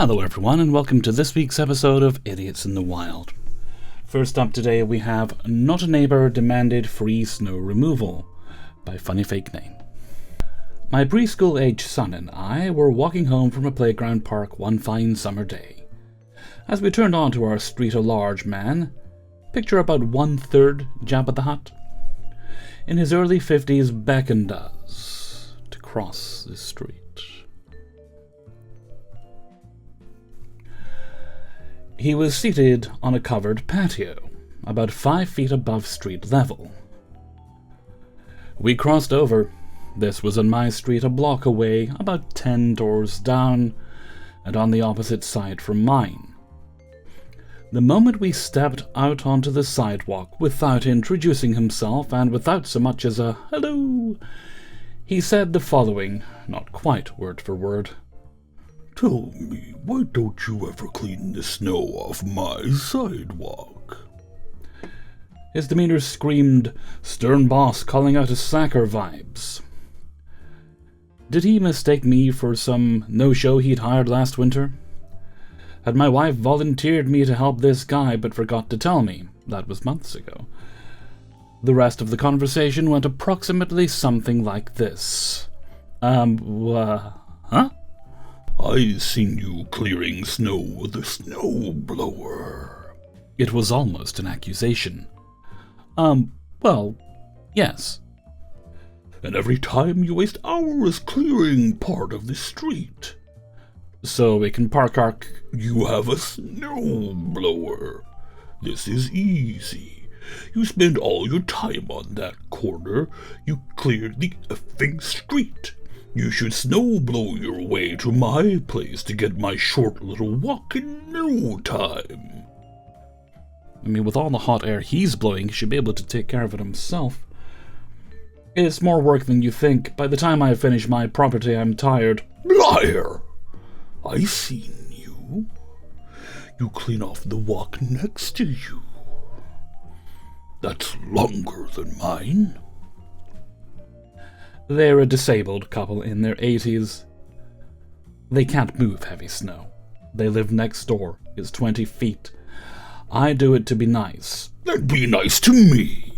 Hello everyone, and welcome to this week's episode of Idiots in the Wild. First up today we have Not a Neighbor Demanded Free Snow Removal by Funny Fake Name. My preschool-age son and I were walking home from a playground park one fine summer day. As we turned onto our street, a large man, picture about 1/3 Jabba the Hutt, in his early 50s beckoned us to cross the street. He was seated on a covered patio, about 5 feet above street level. We crossed over. This was on my street a block away, about 10 doors down, and on the opposite side from mine. The moment we stepped out onto the sidewalk, without introducing himself and without so much as a hello, he said the following, not quite word for word. "Tell me, why don't you ever clean the snow off my sidewalk?" His demeanor screamed stern boss calling out a sacker vibes. Did he mistake me for some no-show he'd hired last winter? Had my wife volunteered me to help this guy but forgot to tell me? That was months ago. The rest of the conversation went approximately something like this. Huh? "I seen you clearing snow with a snow blower." It was almost an accusation. Well, yes. "And every time you waste hours clearing part of the street." So we can park our... "You have a snow blower. This is easy. You spend all your time on that corner. You clear the effing street. You should snowblow your way to my place to get my short little walk in no time." I mean, with all the hot air he's blowing, he should be able to take care of it himself. It's more work than you think. By the time I finish my property, I'm tired. "Liar! I seen you. You clean off the walk next to you. That's longer than mine." They're a disabled couple in their 80s. They can't move heavy snow. They live next door. It's 20 feet. I do it to be nice. "Then be nice to me.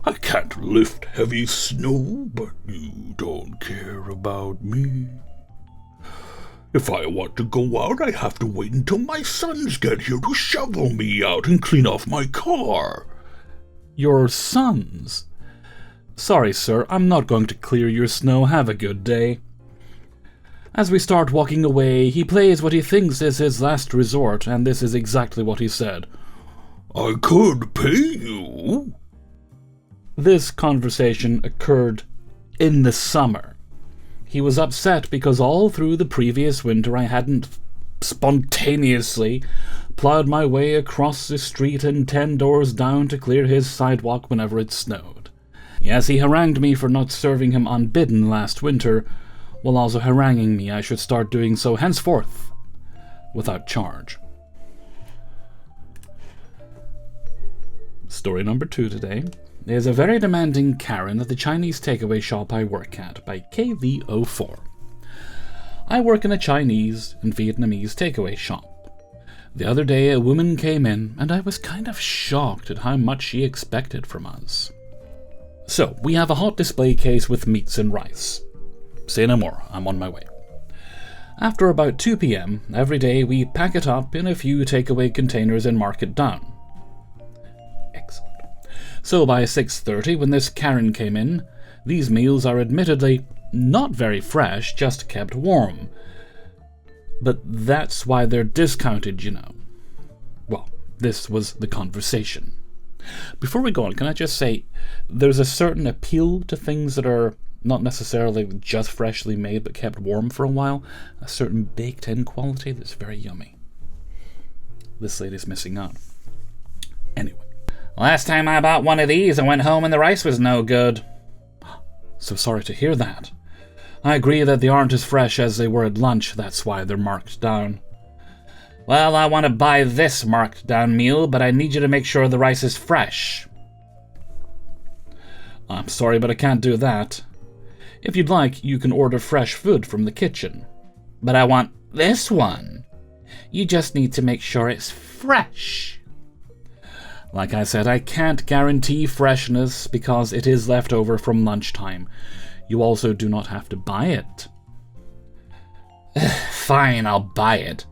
I can't lift heavy snow, but you don't care about me. If I want to go out, I have to wait until my sons get here to shovel me out and clean off my car." Your sons? Sorry, sir, I'm not going to clear your snow. Have a good day. As we start walking away, he plays what he thinks is his last resort, and this is exactly what he said. "I could pay you." This conversation occurred in the summer. He was upset because all through the previous winter I hadn't spontaneously plowed my way across the street and 10 doors down to clear his sidewalk whenever it snowed. Yes, he harangued me for not serving him unbidden last winter, while also haranguing me I should start doing so henceforth, without charge. Story number 2 today is A Very Demanding Karen at the Chinese Takeaway Shop I Work At by KV04. I work in a Chinese and Vietnamese takeaway shop. The other day a woman came in and I was kind of shocked at how much she expected from us. So, we have a hot display case with meats and rice. Say no more, I'm on my way. After about 2 p.m, every day we pack it up in a few takeaway containers and mark it down. Excellent. So by 6:30, when this Karen came in, these meals are admittedly not very fresh, just kept warm. But that's why they're discounted, you know. Well, this was the conversation. Before we go on, can I just say, there's a certain appeal to things that are not necessarily just freshly made but kept warm for a while, a certain baked-in quality that's very yummy. This lady's missing out. Anyway. Last time I bought one of these, I went home and the rice was no good. So sorry to hear that. I agree that they aren't as fresh as they were at lunch, that's why they're marked down. Well, I want to buy this marked down meal, but I need you to make sure the rice is fresh. I'm sorry, but I can't do that. If you'd like, you can order fresh food from the kitchen. But I want this one. You just need to make sure it's fresh. Like I said, I can't guarantee freshness because it is left over from lunchtime. You also do not have to buy it. Fine, I'll buy it.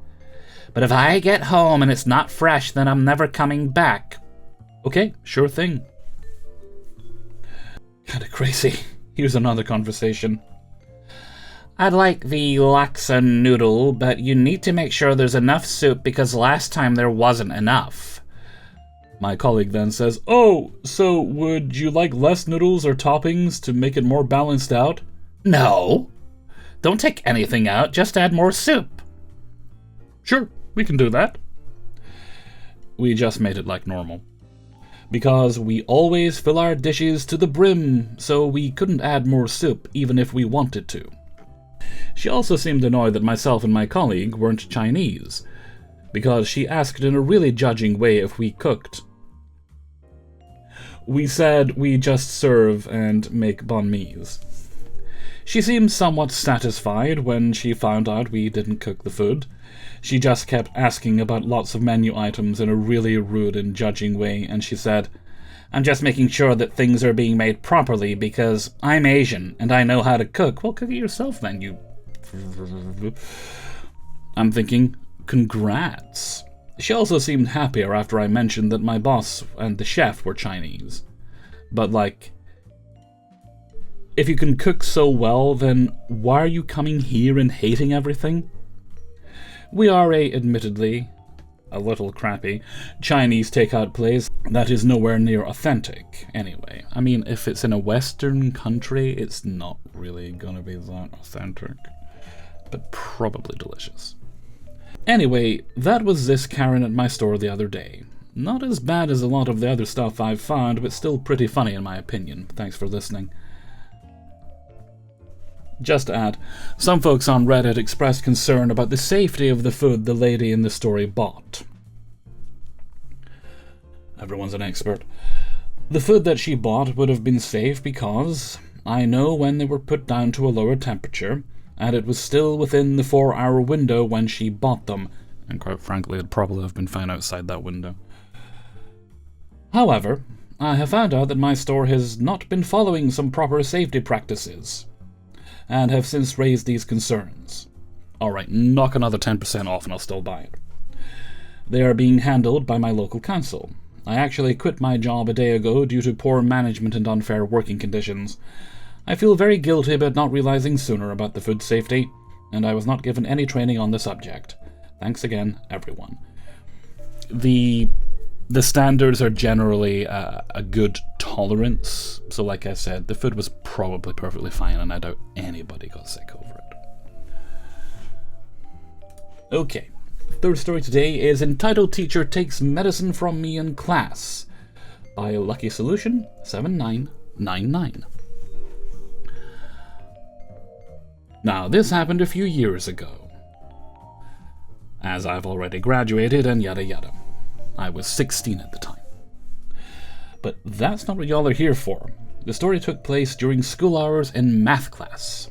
But if I get home and it's not fresh, then I'm never coming back. Okay, sure thing. Kinda crazy. Here's another conversation. I'd like the laksa noodle, but you need to make sure there's enough soup because last time there wasn't enough. My colleague then says, oh, so would you like less noodles or toppings to make it more balanced out? No. Don't take anything out, just add more soup. Sure, we can do that. We just made it like normal. Because we always fill our dishes to the brim, so we couldn't add more soup even if we wanted to. She also seemed annoyed that myself and my colleague weren't Chinese, because she asked in a really judging way if we cooked. We said we just serve and make banh mi's. She seemed somewhat satisfied when she found out we didn't cook the food. She just kept asking about lots of menu items in a really rude and judging way, and she said, I'm just making sure that things are being made properly because I'm Asian and I know how to cook. Well, cook it yourself then, you... I'm thinking, congrats. She also seemed happier after I mentioned that my boss and the chef were Chinese. But like, if you can cook so well, then why are you coming here and hating everything? We are admittedly, a little crappy, Chinese takeout place that is nowhere near authentic, anyway. I mean, if it's in a Western country, it's not really gonna be that authentic. But probably delicious. Anyway, that was this Karen at my store the other day. Not as bad as a lot of the other stuff I've found, but still pretty funny in my opinion. Thanks for listening. Just to add, some folks on Reddit expressed concern about the safety of the food the lady in the story bought. Everyone's an expert. The food that she bought would have been safe because I know when they were put down to a lower temperature, and it was still within the 4-hour window when she bought them, and quite frankly, it'd probably have been fine outside that window. However, I have found out that my store has not been following some proper safety practices, and have since raised these concerns. Alright, knock another 10% off and I'll still buy it. They are being handled by my local council. I actually quit my job a day ago due to poor management and unfair working conditions. I feel very guilty about not realizing sooner about the food safety, and I was not given any training on the subject. Thanks again, everyone. The standards are generally a good tolerance, so like I said, the food was probably perfectly fine, and I doubt anybody got sick over it. Okay, third story today is entitled Teacher Takes Medicine From Me in Class by Lucky Solution 7999. Now, this happened a few years ago, as I've already graduated and yada yada. I was 16 at the time. But that's not what y'all are here for. The story took place during school hours in math class.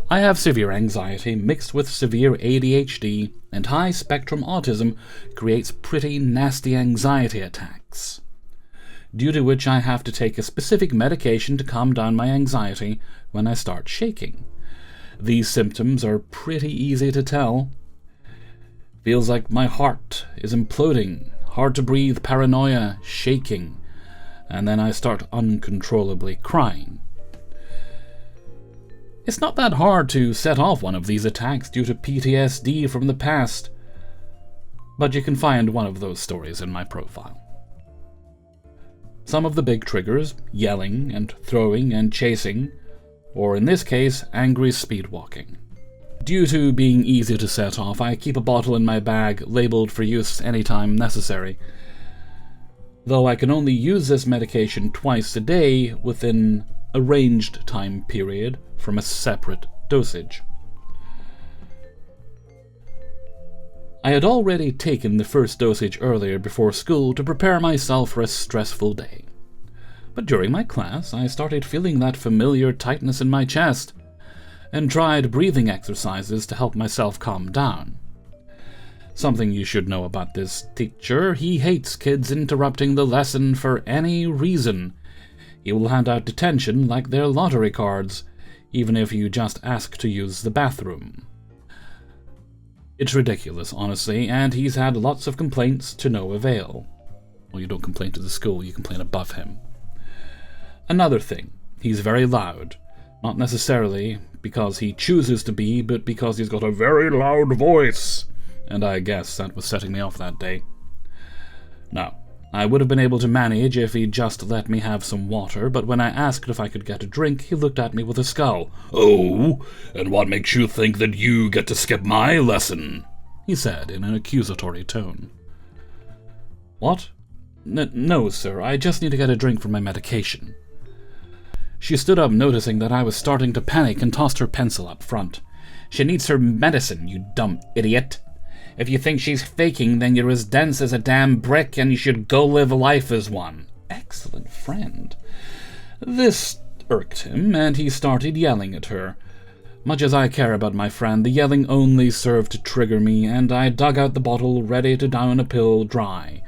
I have severe anxiety mixed with severe ADHD, and high-spectrum autism creates pretty nasty anxiety attacks, due to which I have to take a specific medication to calm down my anxiety when I start shaking. These symptoms are pretty easy to tell. Feels like my heart is imploding, hard to breathe, paranoia, shaking, and then I start uncontrollably crying. It's not that hard to set off one of these attacks due to PTSD from the past, but you can find one of those stories in my profile. Some of the big triggers, yelling and throwing and chasing, or in this case, angry speed walking. Due to being easy to set off, I keep a bottle in my bag labeled for use anytime necessary, though I can only use this medication twice a day within a ranged time period from a separate dosage. I had already taken the first dosage earlier before school to prepare myself for a stressful day. But during my class, I started feeling that familiar tightness in my chest, and tried breathing exercises to help myself calm down. Something you should know about this teacher: he hates kids interrupting the lesson for any reason. He will hand out detention like they're lottery cards, even if you just ask to use the bathroom. It's ridiculous, honestly, and he's had lots of complaints to no avail. Well, you don't complain to the school, you complain above him. Another thing, he's very loud. Not necessarily because he chooses to be, but because he's got a very loud voice. And I guess that was setting me off that day. Now, I would have been able to manage if he'd just let me have some water, but when I asked if I could get a drink, he looked at me with a scowl. "Oh, and what makes you think that you get to skip my lesson?" he said in an accusatory tone. What? No, sir, I just need to get a drink for my medication. She stood up, noticing that I was starting to panic, and tossed her pencil up front. She needs her medicine, you dumb idiot. If you think she's faking, then you're as dense as a damn brick, and you should go live life as one. Excellent friend. This irked him, and he started yelling at her. Much as I care about my friend, the yelling only served to trigger me, and I dug out the bottle ready to down a pill dry,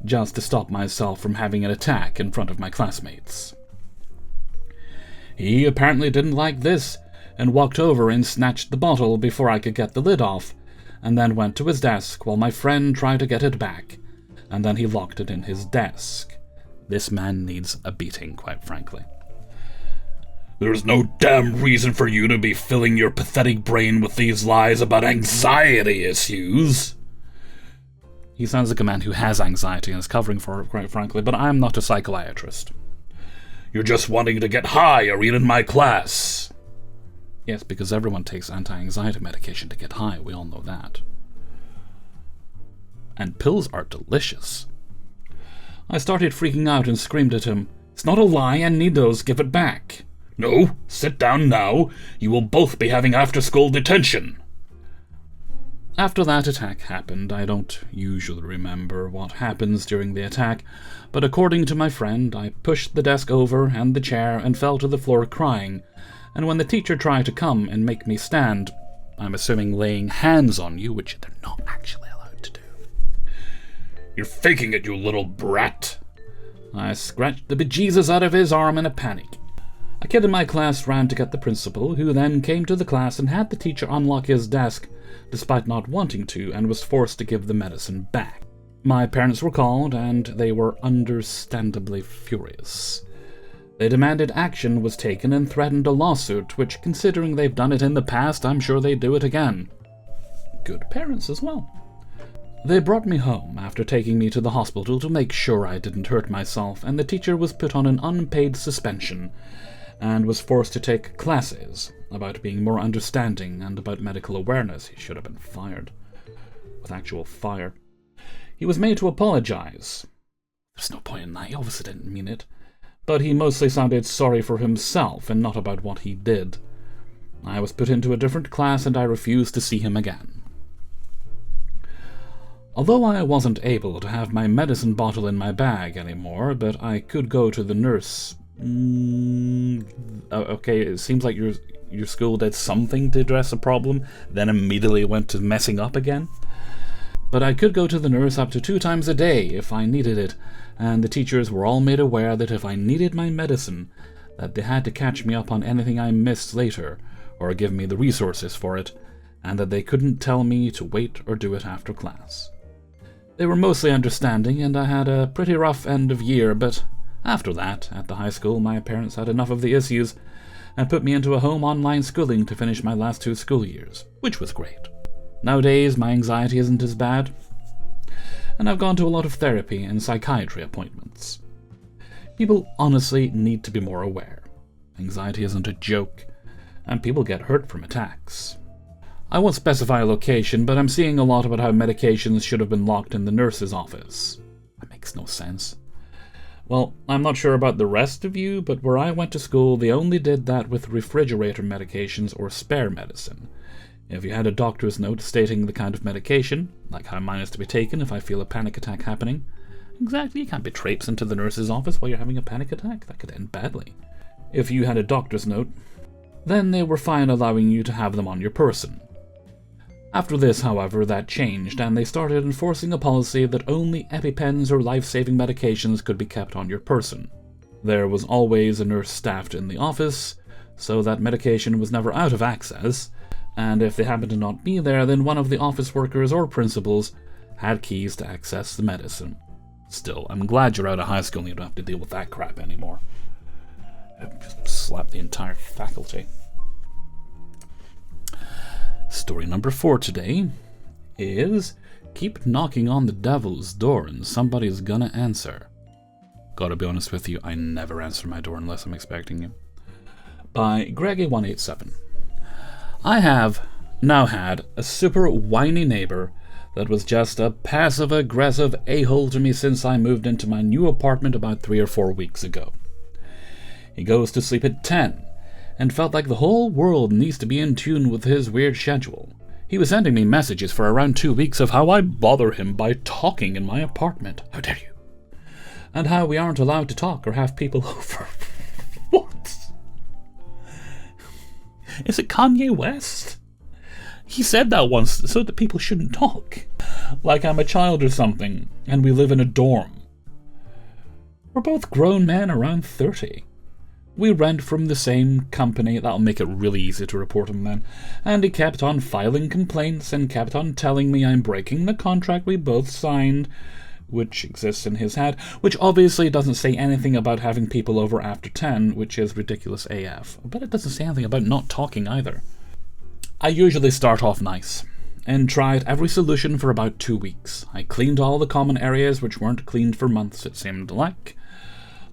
just to stop myself from having an attack in front of my classmates. He apparently didn't like this, and walked over and snatched the bottle before I could get the lid off, and then went to his desk while my friend tried to get it back, and then he locked it in his desk. This man needs a beating, quite frankly. "There's no damn reason for you to be filling your pathetic brain with these lies about anxiety issues." He sounds like a man who has anxiety and is covering for it, quite frankly, but I'm not a psychiatrist. "You're just wanting to get high or read in my class." Yes, because everyone takes anti-anxiety medication to get high, we all know that. And pills are delicious. I started freaking out and screamed at him, "It's not a lie, I need those, give it back." "No, sit down now. You will both be having after-school detention." After that attack happened, I don't usually remember what happens during the attack, but according to my friend, I pushed the desk over and the chair and fell to the floor crying, and when the teacher tried to come and make me stand, I'm assuming laying hands on you, which they're not actually allowed to do. "You're faking it, you little brat." I scratched the bejesus out of his arm in a panic. A kid in my class ran to get the principal, who then came to the class and had the teacher unlock his desk, despite not wanting to, and was forced to give the medicine back. My parents were called, and they were understandably furious. They demanded action was taken and threatened a lawsuit, which, considering they've done it in the past, I'm sure they'd do it again. Good parents as well. They brought me home after taking me to the hospital to make sure I didn't hurt myself, and the teacher was put on an unpaid suspension and was forced to take classes about being more understanding and about medical awareness. He should have been fired. With actual fire. He was made to apologize. There's no point in that, he obviously didn't mean it. But he mostly sounded sorry for himself and not about what he did. I was put into a different class and I refused to see him again. Although I wasn't able to have my medicine bottle in my bag anymore, but I could go to the nurse. Okay, it seems like your school did something to address a problem, then immediately went to messing up again. But I could go to the nurse up to 2 times a day if I needed it, and the teachers were all made aware that if I needed my medicine, that they had to catch me up on anything I missed later, or give me the resources for it, and that they couldn't tell me to wait or do it after class. They were mostly understanding, and I had a pretty rough end of year, but after that, at the high school, my parents had enough of the issues, and put me into a home online schooling to finish my last 2 school years, which was great. Nowadays, my anxiety isn't as bad, and I've gone to a lot of therapy and psychiatry appointments. People honestly need to be more aware. Anxiety isn't a joke, and people get hurt from attacks. I won't specify a location, but I'm seeing a lot about how medications should have been locked in the nurse's office. That makes no sense. Well, I'm not sure about the rest of you, but where I went to school, they only did that with refrigerator medications or spare medicine. If you had a doctor's note stating the kind of medication, like how mine is to be taken if I feel a panic attack happening, exactly, you can't be traipsed into the nurse's office while you're having a panic attack. That could end badly. If you had a doctor's note, then they were fine allowing you to have them on your person. After this, however, that changed, and they started enforcing a policy that only EpiPens or life-saving medications could be kept on your person. There was always a nurse staffed in the office, so that medication was never out of access, and if they happened to not be there, then one of the office workers or principals had keys to access the medicine. Still, I'm glad you're out of high school and you don't have to deal with that crap anymore. Just slap the entire faculty. Story number 4 today is keep knocking on the devil's door and somebody's gonna answer. Gotta be honest with you, I never answer my door unless I'm expecting you. By Greggy187. I have now had a super whiny neighbor that was just a passive-aggressive a-hole to me since I moved into my new apartment about 3 or 4 weeks ago. He goes to sleep at 10, and felt like the whole world needs to be in tune with his weird schedule. He was sending me messages for around 2 weeks of how I bother him by talking in my apartment. How dare you? And how we aren't allowed to talk or have people over. What? Is it Kanye West? He said that once so that people shouldn't talk. Like I'm a child or something, and we live in a dorm. We're both grown men around 30. We rent from the same company. That'll make it really easy to report him then. And he kept on filing complaints and kept on telling me I'm breaking the contract we both signed, which exists in his head, which obviously doesn't say anything about having people over after 10, which is ridiculous AF. But it doesn't say anything about not talking either. I usually start off nice, and tried every solution for about 2 weeks. I cleaned all the common areas which weren't cleaned for months, it seemed like.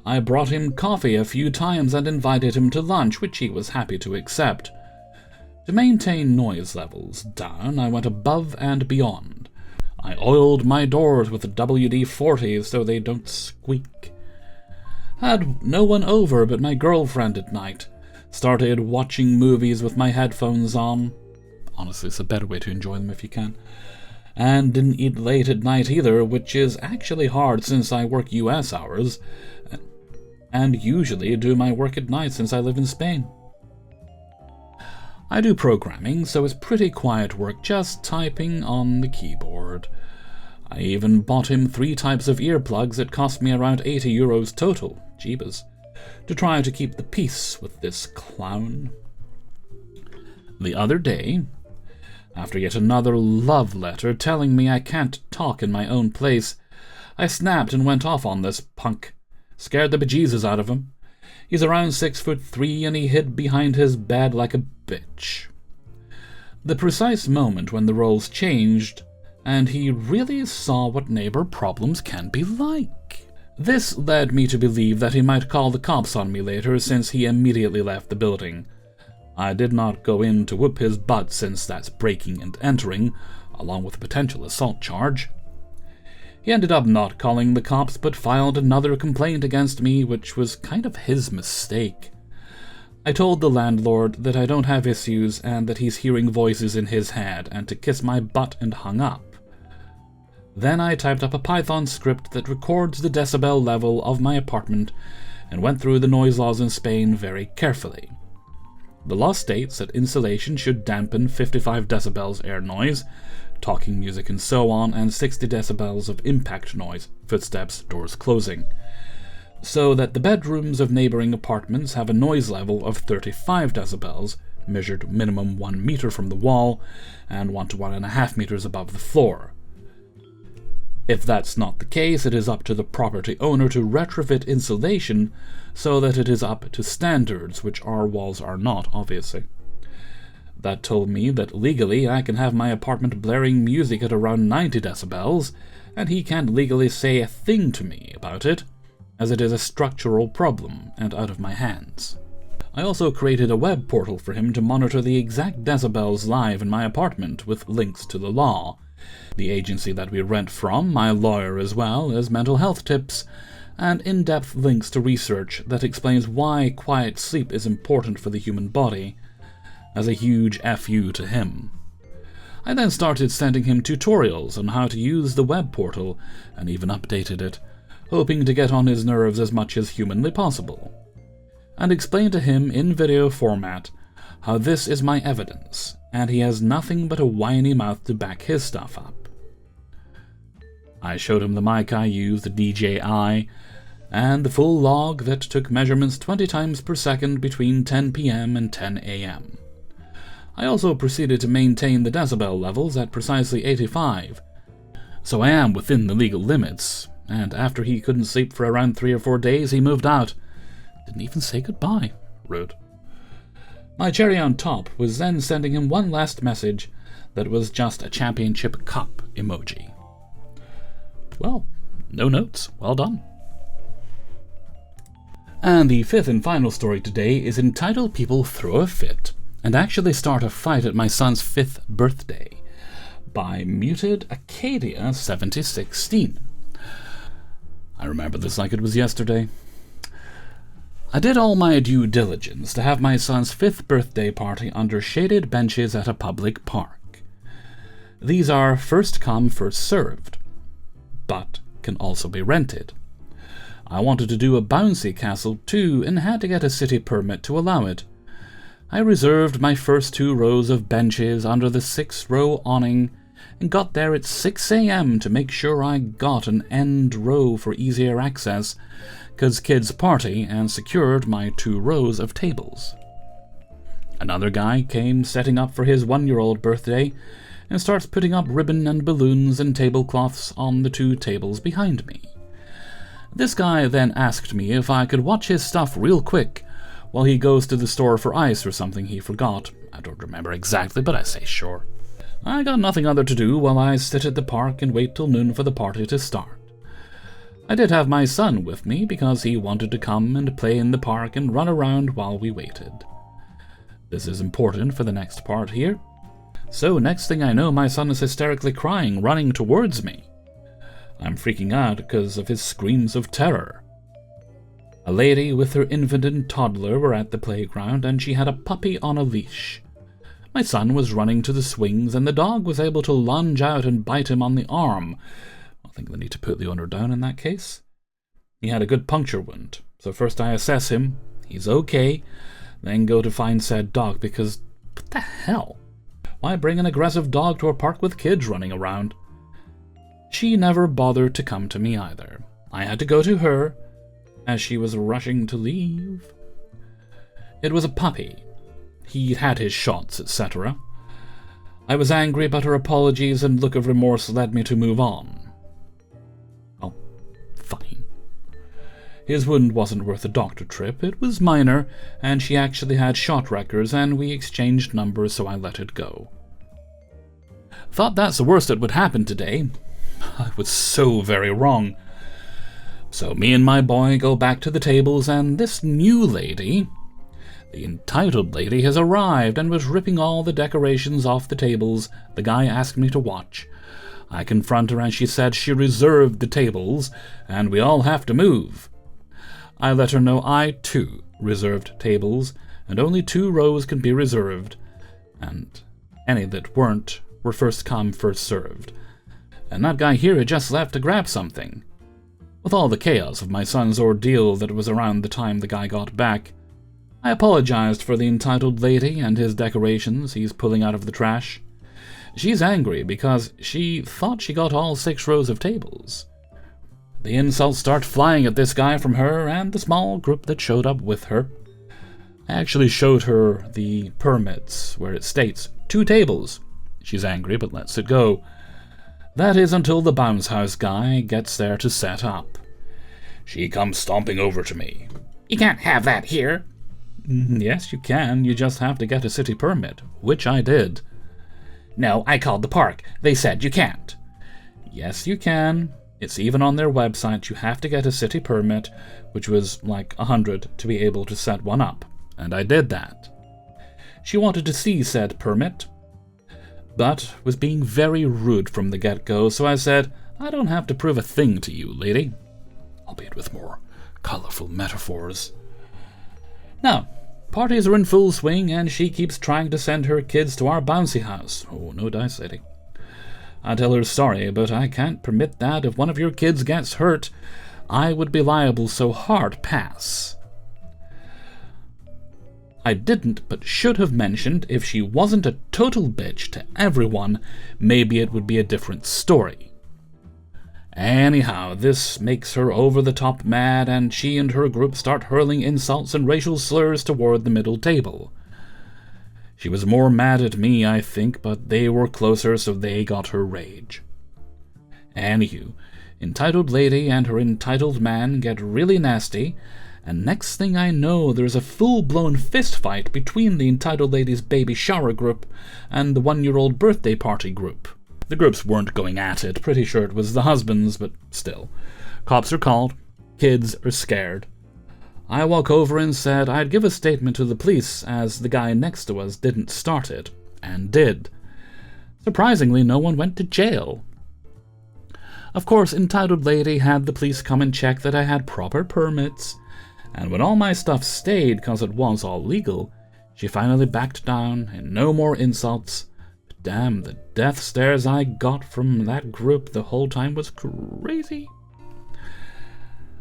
I brought him coffee a few times and invited him to lunch, which he was happy to accept. To maintain noise levels down, I went above and beyond. I oiled my doors with WD-40 so they don't squeak. Had no one over but my girlfriend at night. Started watching movies with my headphones on. Honestly, it's a better way to enjoy them if you can. And didn't eat late at night either, which is actually hard since I work US hours, and usually do my work at night since I live in Spain. I do programming, so it's pretty quiet work, just typing on the keyboard. I even bought him 3 types of earplugs that cost me around €80 total, jeebus, to try to keep the peace with this clown. The other day, after yet another love letter telling me I can't talk in my own place, I snapped and went off on this punk. Scared the bejesus out of him. He's around 6'3" and he hid behind his bed like a bitch. The precise moment when the roles changed, and he really saw what neighbor problems can be like. This led me to believe that he might call the cops on me later, since he immediately left the building. I did not go in to whoop his butt, since that's breaking and entering, along with a potential assault charge. He ended up not calling the cops, but filed another complaint against me, which was kind of his mistake. I told the landlord that I don't have issues and that he's hearing voices in his head, and to kiss my butt, and hung up. Then I typed up a Python script that records the decibel level of my apartment and went through the noise laws in Spain very carefully. The law states that insulation should dampen 55 decibels air noise, talking music and so on, and 60 decibels of impact noise, footsteps, doors closing, so that the bedrooms of neighboring apartments have a noise level of 35 decibels, measured minimum 1 meter from the wall and 1 to 1.5 meters above the floor. If that's not the case, it is up to the property owner to retrofit insulation so that it is up to standards, which our walls are not, obviously. That told me that legally I can have my apartment blaring music at around 90 decibels, and he can't legally say a thing to me about it, as it is a structural problem and out of my hands. I also created a web portal for him to monitor the exact decibels live in my apartment with links to the law, the agency that we rent from, my lawyer, as well as mental health tips, and in-depth links to research that explains why quiet sleep is important for the human body, as a huge FU to him. I then started sending him tutorials on how to use the web portal, and even updated it, hoping to get on his nerves as much as humanly possible, and explained to him in video format how this is my evidence, and he has nothing but a whiny mouth to back his stuff up. I showed him the mic I used, the DJI, and the full log that took measurements 20 times per second between 10 p.m. and 10 a.m. I also proceeded to maintain the decibel levels at precisely 85, so I am within the legal limits, and after he couldn't sleep for around 3 or 4 days, he moved out. Didn't even say goodbye. Rude. My cherry on top was then sending him one last message that was just a championship cup emoji. Well, no notes. Well done. And the fifth and final story today is entitled People Throw a Fit and Actually Start a Fight at My Son's 5th Birthday by Muted Acadia 7016. I remember this like it was yesterday. I did all my due diligence to have my son's 5th birthday party under shaded benches at a public park. These are first come, first served, but can also be rented. I wanted to do a bouncy castle too, and had to get a city permit to allow it. I reserved my first 2 rows of benches under the 6-row awning, and got there at 6 a.m. to make sure I got an end row for easier access, 'cause kids party, and secured my 2 rows of tables. Another guy came setting up for his 1-year-old birthday, and starts putting up ribbon and balloons and tablecloths on the 2 tables behind me. This guy then asked me if I could watch his stuff real quick while he goes to the store for ice or something he forgot. I don't remember exactly, but I say sure. I got nothing other to do while I sit at the park and wait till noon for the party to start. I did have my son with me because he wanted to come and play in the park and run around while we waited. This is important for the next part here. So next thing I know, my son is hysterically crying, running towards me. I'm freaking out because of his screams of terror. A lady with her infant and toddler were at the playground, and she had a puppy on a leash. My son was running to the swings, and the dog was able to lunge out and bite him on the arm. I think they need to put the owner down in that case. He had a good puncture wound, so first I assess him, he's okay, then go to find said dog because, what the hell? Why bring an aggressive dog to a park with kids running around? She never bothered to come to me either. I had to go to her, as she was rushing to leave. It was a puppy. He'd had his shots, etc. I was angry, but her apologies and look of remorse led me to move on. Oh, fine. His wound wasn't worth a doctor trip. It was minor, and she actually had shot records, and we exchanged numbers, so I let it go. Thought that's the worst that would happen today. I was so very wrong. So me and my boy go back to the tables, and this new lady, the entitled lady, has arrived and was ripping all the decorations off the tables the guy asked me to watch. I confront her, and she said she reserved the tables, and we all have to move. I let her know I, too, reserved tables, and only 2 rows can be reserved, and any that weren't were first come, first served. And that guy here had just left to grab something. With all the chaos of my son's ordeal that was around the time the guy got back, I apologized for the entitled lady and his decorations he's pulling out of the trash. She's angry because she thought she got all 6 rows of tables. The insults start flying at this guy from her and the small group that showed up with her. I actually showed her the permits where it states 2 tables. She's angry but lets it go. That is until the bounce house guy gets there to set up. She comes stomping over to me. "You can't have that here." Yes, you can. You just have to get a city permit, which I did. "No, I called the park. They said you can't." Yes, you can. It's even on their website. You have to get a city permit, which was like 100 to be able to set one up, and I did that. She wanted to see said permit, but was being very rude from the get-go, so I said, "I don't have to prove a thing to you, lady," albeit with more colorful metaphors. Now, parties are in full swing, and she keeps trying to send her kids to our bouncy house. Oh, no dice, lady. I tell her sorry, but I can't permit that. If one of your kids gets hurt, I would be liable, so hard pass. I didn't but should have mentioned if she wasn't a total bitch to everyone, maybe it would be a different story. Anyhow, this makes her over the top mad, and she and her group start hurling insults and racial slurs toward the middle table. She was more mad at me, I think, but they were closer, so they got her rage. Anywho, entitled lady and her entitled man get really nasty, and next thing I know, there's a full-blown fistfight between the entitled lady's baby shower group and the 1-year-old birthday party group. The groups weren't going at it, pretty sure it was the husbands, but still. Cops are called, kids are scared. I walk over and said I'd give a statement to the police as the guy next to us didn't start it, and did. Surprisingly, no one went to jail. Of course, entitled lady had the police come and check that I had proper permits, and when all my stuff stayed cause it was all legal, she finally backed down and no more insults. But damn, the death stares I got from that group the whole time was crazy.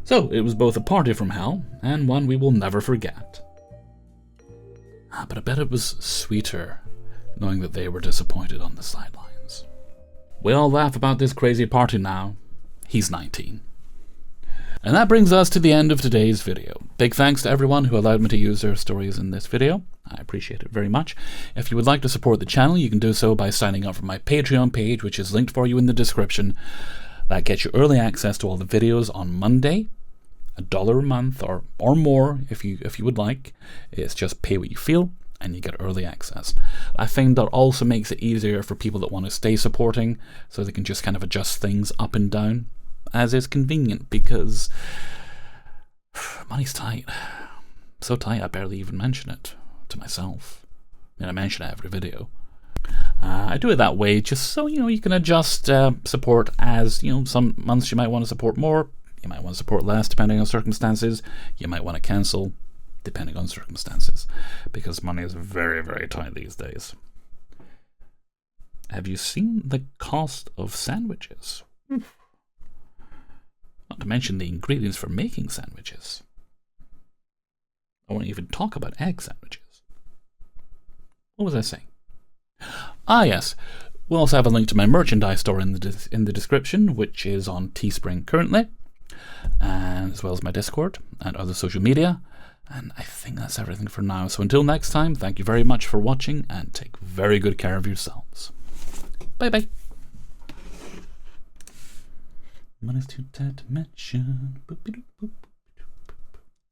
So, it was both a party from hell, and one we will never forget. But I bet it was sweeter, knowing that they were disappointed on the sidelines. We all laugh about this crazy party now. He's 19. And that brings us to the end of today's video. Big thanks to everyone who allowed me to use their stories in this video. I appreciate it very much. If you would like to support the channel, you can do so by signing up for my Patreon page, which is linked for you in the description. That gets you early access to all the videos on Monday, $1 a month or more if you would like. It's just pay what you feel and you get early access. I find that also makes it easier for people that want to stay supporting, so they can just kind of adjust things up and down as is convenient, because money's tight. So tight I barely even mention it to myself. I mention it every video. I do it that way just so you can adjust support as some months you might want to support more, you might want to support less depending on circumstances, you might want to cancel depending on circumstances, because money is very, very tight these days. Have you seen the cost of sandwiches? Not to mention the ingredients for making sandwiches. I won't even talk about egg sandwiches. What was I saying? Ah, yes. We'll also have a link to my merchandise store in the description, which is on Teespring currently, and as well as my Discord and other social media. And I think that's everything for now. So until next time, thank you very much for watching, and take very good care of yourselves. Bye bye. Money's too tight to mention. Boop, boop, boop.